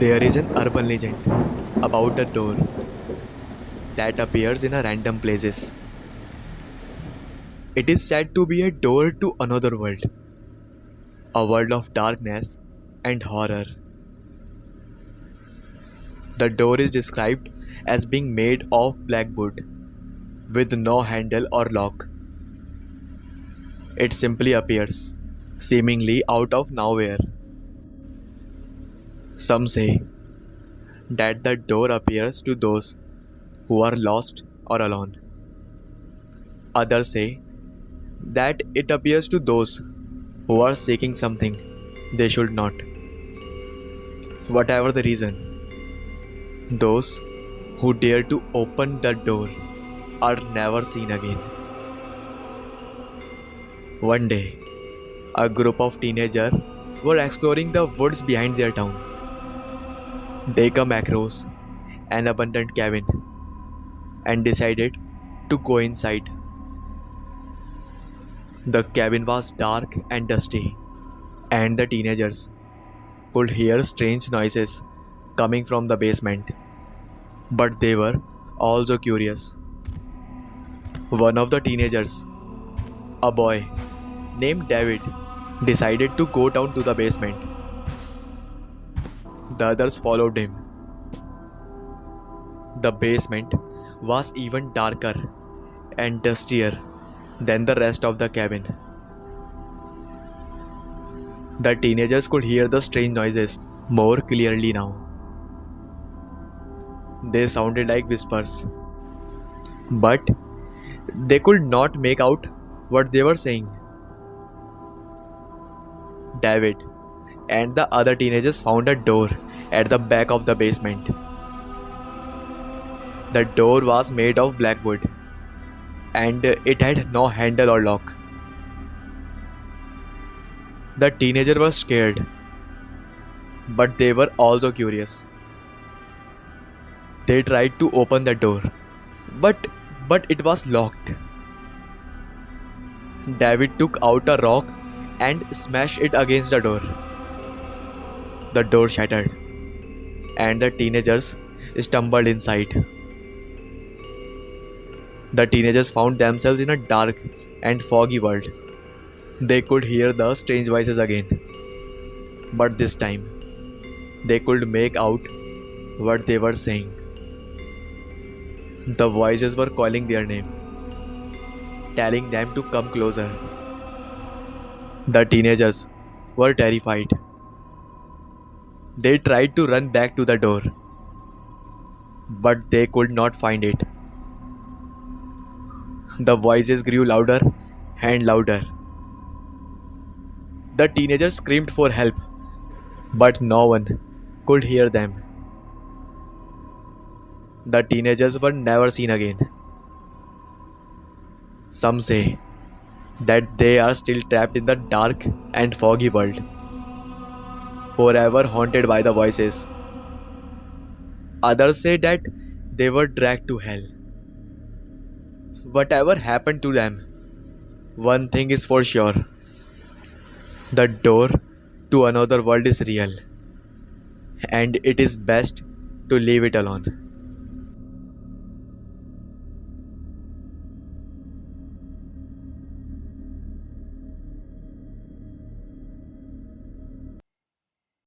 There is an urban legend about a door that appears in a random places. It is said to be a door to another world, a world of darkness and horror. The door is described as being made of black wood with no handle or lock. It simply appears, seemingly out of nowhere. Some say that the door appears to those who are lost or alone. Others say that it appears to those who are seeking something they should not. Whatever the reason, those who dare to open the door are never seen again. One day, a group of teenagers were exploring the woods behind their town. They come across an abandoned cabin and decided to go inside. The cabin was dark and dusty, and the teenagers could hear strange noises coming from the basement. But they were also curious. One of the teenagers, a boy named David, decided to go down to the basement. The others followed him. The basement was even darker and dustier than the rest of the cabin. The teenagers could hear the strange noises more clearly now. They sounded like whispers, but they could not make out what they were saying. David and the other teenagers found a door at the back of the basement. The door was made of black wood and it had no handle or lock. The teenagers were scared, but they were also curious. They tried to open the door, but it was locked. David took out a rock and smashed it against the door. The door shattered, and the teenagers stumbled inside. The teenagers found themselves in a dark and foggy world. They could hear the strange voices again, but this time they could make out what they were saying. The voices were calling their name, telling them to come closer. The teenagers were terrified. They tried to run back to the door, but they could not find it. The voices grew louder and louder. The teenagers screamed for help, but no one could hear them. The teenagers were never seen again. Some say that they are still trapped in the dark and foggy world, forever haunted by the voices. Others say that they were dragged to hell. Whatever happened to them, one thing is for sure: the door to another world is real, and it is best to leave it alone.